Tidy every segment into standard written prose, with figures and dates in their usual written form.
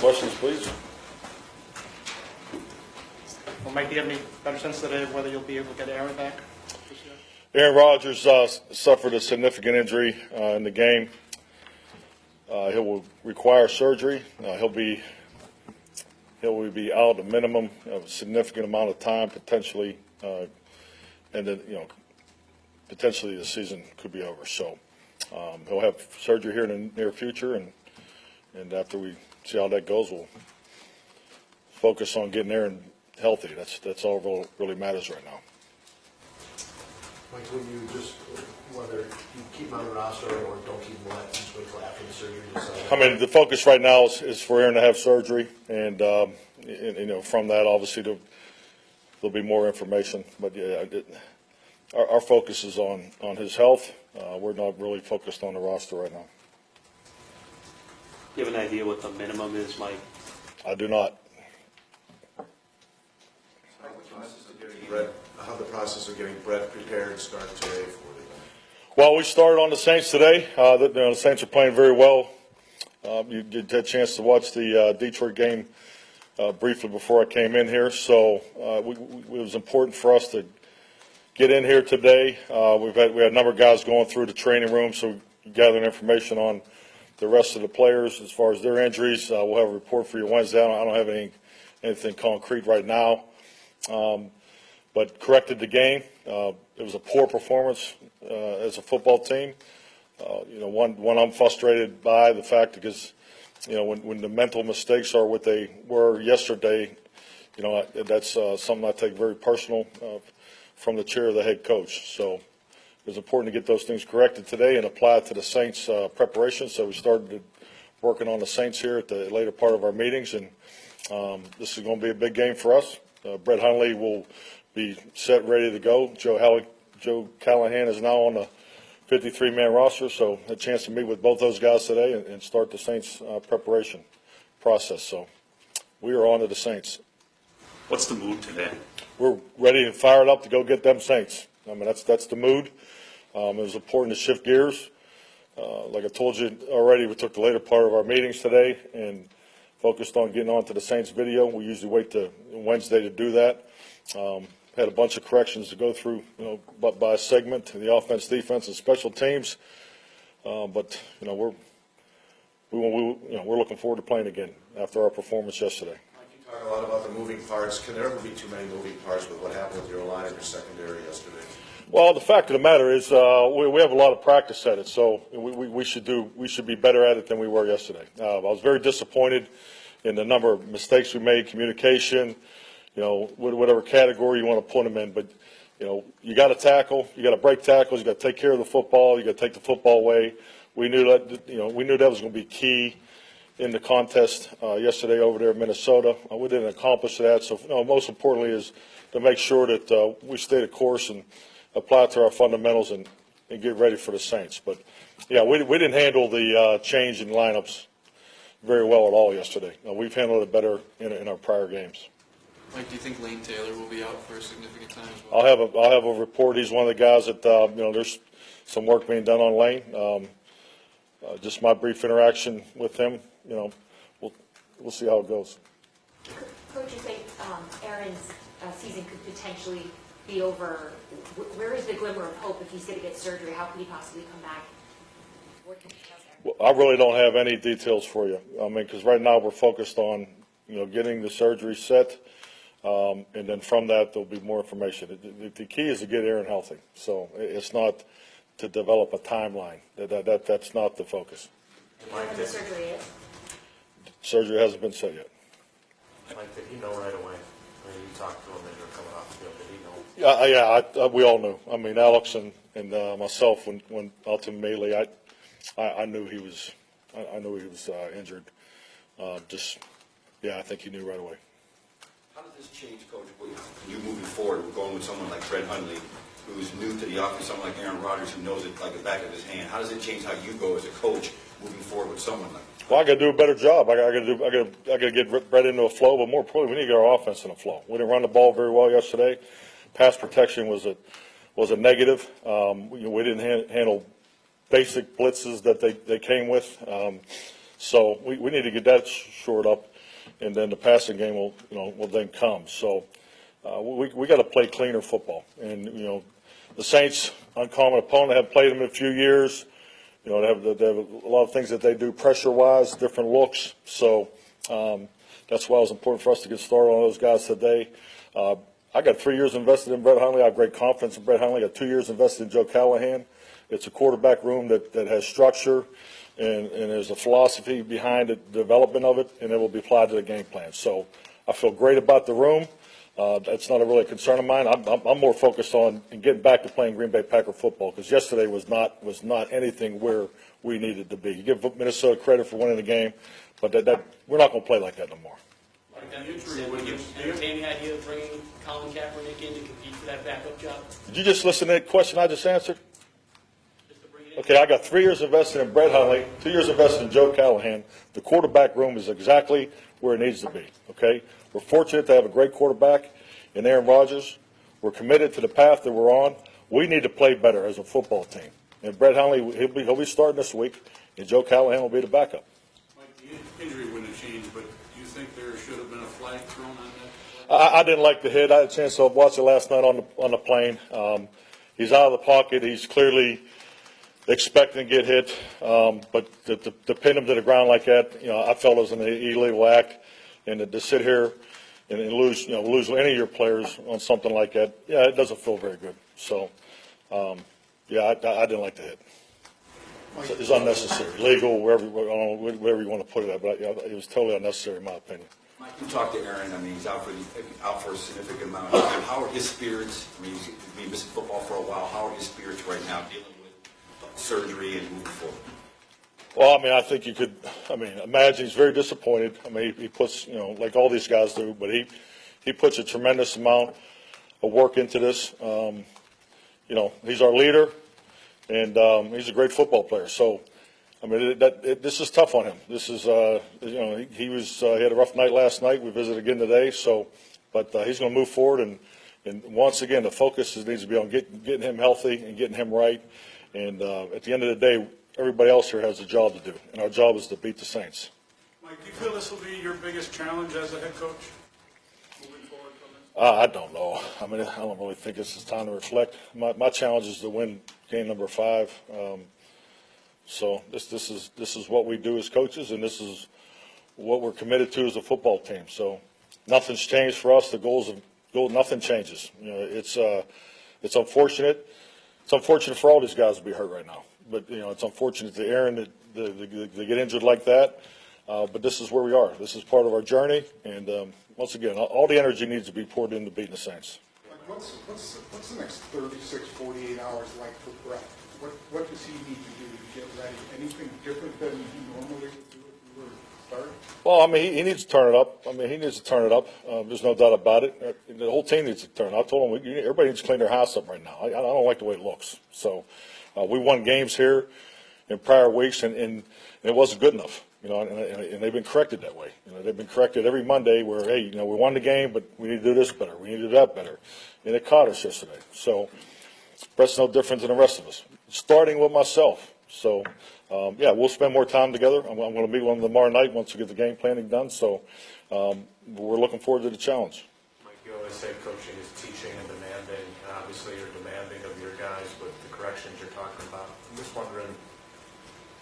Questions, please. Well, Mike, do you have any better sense today of whether you'll be able to get Aaron back this year? Aaron Rodgers suffered a significant injury in the game. He will require surgery. He'll be out a minimum of a significant amount of time, potentially, and then potentially the season could be over. So he'll have surgery here in the near future, and after we see how that goes, we'll focus on getting Aaron healthy. That's all really matters right now. Mike, will you just, whether you keep him on the roster or don't keep him, just wait till after the surgery? I mean, the focus right now is for Aaron to have surgery, and from that, obviously, there'll be more information. But yeah, our focus is on his health. We're not really focused on the roster right now. Do you have an idea what the minimum is, Mike? I do not. How the process of getting Brett prepared start today for the game? Well, we started on the Saints today. The Saints are playing very well. You did a chance to watch the Detroit game briefly before I came in here, so it was important for us to get in here today. We had a number of guys going through the training room, so gathering information on the rest of the players as far as their injuries. We'll have a report for you Wednesday. I don't have anything concrete right now. But corrected the game. It was a poor performance as a football team. One I'm frustrated by the fact because, when the mental mistakes are what they were yesterday, that's something I take very personal from the chair of the head coach. So it was important to get those things corrected today and apply it to the Saints preparation. So we started working on the Saints here at the later part of our meetings, and this is going to be a big game for us. Brett Hundley will be set, ready to go. Joe Callahan is now on the 53-man roster, so a chance to meet with both those guys today and start the Saints preparation process. So we are on to the Saints. What's the mood today? We're ready and fired up to go get them Saints. I mean, that's the mood. It was important to shift gears. Like I told you already, we took the later part of our meetings today and focused on getting onto the Saints video. We usually wait to Wednesday to do that. Had a bunch of corrections to go through, by segment, the offense, defense, and special teams. But we're looking forward to playing again after our performance yesterday. Mike, you talk a lot about the moving parts. Can there ever be too many moving parts with what happened with your line and your secondary yesterday? Well, the fact of the matter is we have a lot of practice at it, so we should be better at it than we were yesterday. I was very disappointed in the number of mistakes we made, communication. Whatever category you want to put them in, but you got to tackle, you got to break tackles, you got to take care of the football, you got to take the football away. We knew that was going to be key in the contest yesterday over there in Minnesota. We didn't accomplish that, so most importantly is to make sure that we stay the course and apply it to our fundamentals and get ready for the Saints. But yeah, we didn't handle the change in lineups very well at all yesterday. We've handled it better in our prior games. Mike, do you think Lane Taylor will be out for a significant time as well? I'll have a report. He's one of the guys that there's some work being done on Lane. Just my brief interaction with him. We'll see how it goes. Coach, you say Aaron's season could potentially be over. Where is the glimmer of hope if he's going to get surgery? How could he possibly come back? What can you tell us? Well, I really don't have any details for you. I mean, because right now we're focused on getting the surgery set. And then from that, there'll be more information. The key is to get Aaron healthy. So it's not to develop a timeline. That's not the focus. When the surgery is? Surgery hasn't been set yet. Mike, did he know right away when you talked to him as you were coming off the field? Did he know? Yeah, we all knew. I mean, Alex and myself, when ultimately I knew he was injured. I think he knew right away. How does this change, Coach, you moving forward? We're going with someone like Brett Hundley, who's new to the offense, someone like Aaron Rodgers, who knows it like the back of his hand. How does it change how you go as a coach moving forward with someone like that? Well, I got to do a better job. I got to get Brett into a flow, but more importantly, we need to get our offense in a flow. We didn't run the ball very well yesterday. Pass protection was a negative. We didn't handle basic blitzes that they came with. So we need to get that shored up. and then the passing game will then come. So we got to play cleaner football. And, the Saints, uncommon opponent, have played them in a few years. They have a lot of things that they do pressure-wise, different looks. So that's why it was important for us to get started on those guys today. I got 3 years invested in Brett Hundley. I have great confidence in Brett Hundley. I got 2 years invested in Joe Callahan. It's a quarterback room that has structure, and there's a philosophy behind the development of it, and it will be applied to the game plan. So I feel great about the room. That's not a really concern of mine. I'm more focused on getting back to playing Green Bay Packer football, because yesterday was not anything where we needed to be. You give Minnesota credit for winning the game, but we're not going to play like that no more. Would you entertain the idea of bringing Colin Kaepernick in to compete for that backup job? Did you just listen to that question I just answered? Just to bring it in? Okay, I got 3 years invested in Brett Hundley, 2 years invested in Joe Callahan. The quarterback room is exactly where it needs to be, okay? We're fortunate to have a great quarterback in Aaron Rodgers. We're committed to the path that we're on. We need to play better as a football team. And Brett Hundley, he'll be starting this week, and Joe Callahan will be the backup. Mike, the injury wouldn't have changed, but do you think there should have been a flag thrown on that? I didn't like the hit. I had a chance to watch it last night on the plane. He's out of the pocket. He's clearly expecting to get hit, but to pin him to the ground like that, I felt it was an illegal act. And to sit here and lose any of your players on something like that, yeah, it doesn't feel very good. So, yeah, I didn't like the hit. It's unnecessary, legal, wherever you want to put it at, but it was totally unnecessary in my opinion. Mike, you talked to Aaron. I mean, he's out for a significant amount. How are his spirits? I mean, he's been missing football for a while. How are his spirits right now dealing with surgery and moving forward? Well, I mean, I think you could. I mean, imagine he's very disappointed. I mean, he puts, like all these guys do, but he puts a tremendous amount of work into this. He's our leader, and he's a great football player. So, I mean, this is tough on him. This is, he had a rough night last night. We visited again today. So, but he's going to move forward, and once again, the focus needs to be on getting him healthy and getting him right. And at the end of the day, everybody else here has a job to do, and our job is to beat the Saints. Mike, do you feel this will be your biggest challenge as a head coach moving forward from this? I don't know. I mean, I don't really think this is time to reflect. My challenge is to win game number 5. So this is what we do as coaches, and this is what we're committed to as a football team. So nothing's changed for us. The goals nothing changes. It's unfortunate. It's unfortunate for all these guys to be hurt right now. But, it's unfortunate to Aaron that they get injured like that. But this is where we are. This is part of our journey. And, once again, all the energy needs to be poured into beating the Saints. What's the next 36, 48 hours like for Brett? What does he need to do to get ready? Anything different than he normally would do if you were starting? Well, I mean, he needs to turn it up. I mean, he needs to turn it up. There's no doubt about it. The whole team needs to turn it up. I told him everybody needs to clean their house up right now. I don't like the way it looks. So we won games here in prior weeks, and it wasn't good enough. And they've been corrected that way. They've been corrected every Monday where, hey, we won the game, but we need to do this better. We need to do that better. And it caught us yesterday. So Brett's no different than the rest of us, starting with myself. So, yeah, we'll spend more time together. I'm going to meet with them tomorrow night once we get the game planning done. So we're looking forward to the challenge. Mike, you always say coaching is teaching and demanding. And obviously, you're demanding of your guys with the corrections you're talking about. I'm just wondering,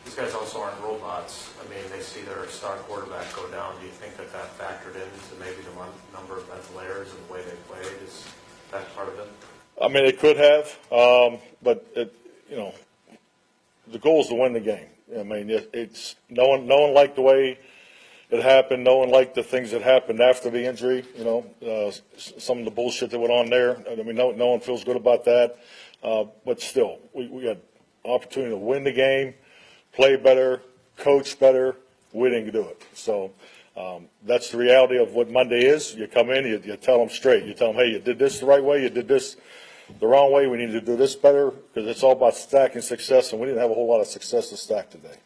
these guys also aren't robots. I mean, they see their star quarterback go down. Do you think that factored into maybe the number of mental errors and the way they played? Is that part of it? I mean, it could have, but the goal is to win the game. I mean, it's no one liked the way it happened. No one liked the things that happened after the injury. Some of the bullshit that went on there. I mean, no one feels good about that. But still, we had opportunity to win the game, play better, coach better. We didn't do it. So that's the reality of what Monday is. You come in, you tell them straight. You tell them, hey, you did this the right way. You did this the wrong way. We need to do this better, because it's all about stacking success, and we didn't have a whole lot of success to stack today.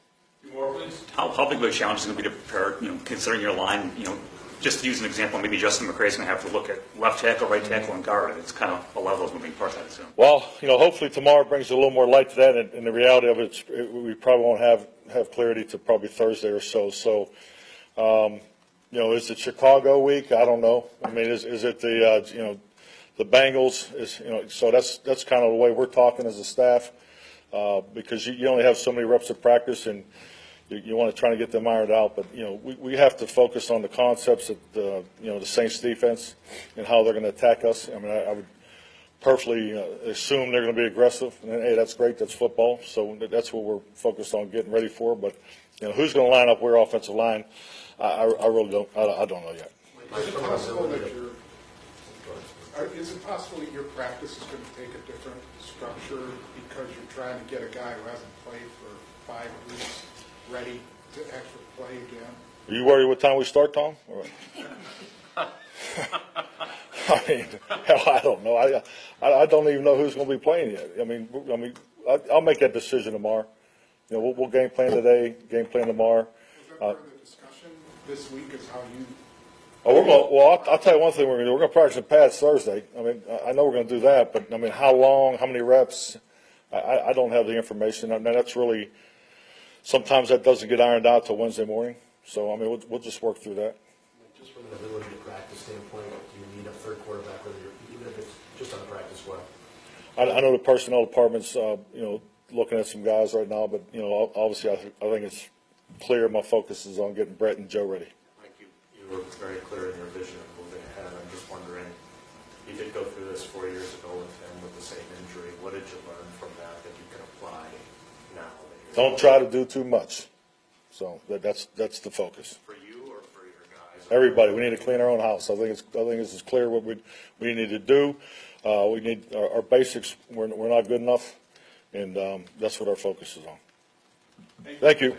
How big of a challenge is it going to be to prepare, considering your line, just to use an example, maybe Justin McCray's going to have to look at left tackle, right tackle, and guard. It's kind of a lot of those moving parts, I'd assume. Well, hopefully tomorrow brings a little more light to that, and the reality of it, we probably won't have clarity to probably Thursday or so. So, You know, is it Chicago week? I don't know. I mean, is it the, you know, the Bengals? Is, you know, so that's kind of the way we're talking as a staff, because you only have so many reps of practice, and you want to try to get them ironed out. But, you know, we have to focus on the concepts of the, you know, the Saints defense and how they're going to attack us. I mean, I would perfectly assume they're going to be aggressive, and hey, that's great. That's football. So that's what we're focused on getting ready for. But, you know, who's going to line up where offensive line? I really don't. I don't know yet. Is it possible that is it possible that your practice is going to take a different structure because you're trying to get a guy who hasn't played for 5 weeks ready to actually play again? Are you worried what time we start, Tom? I mean, hell, I don't know. I don't even know who's going to be playing yet. I mean, I'll make that decision tomorrow. You know, we'll game plan today, game plan tomorrow. Was that part of the discussion this week? Is how you? Oh, we're going. Well, I'll tell you one thing we're going to do. We're going to practice in pads Thursday. I mean, I know we're going to do that, but I mean, how long, how many reps? I don't have the information. I mean, that's really sometimes that doesn't get ironed out till Wednesday morning. So I mean, we'll just work through that. Just from an ability to practice standpoint, do you need a third quarterback, whether even if it's just on the practice squad? I know the personnel department's you know, looking at some guys right now, but you know, obviously I think it's clear my focus is on getting Brett and Joe ready. Mike, you were very clear in your vision of moving ahead. I'm just wondering, you did go through this 4 years ago with him with the same injury. What did you learn from that you can apply now? Don't try to do too much. So that's the focus. For you or for your guys? Everybody, we need to clean our own house. I think this is clear what we need to do. We need our basics. We're not good enough, and that's what our focus is on. Thank you.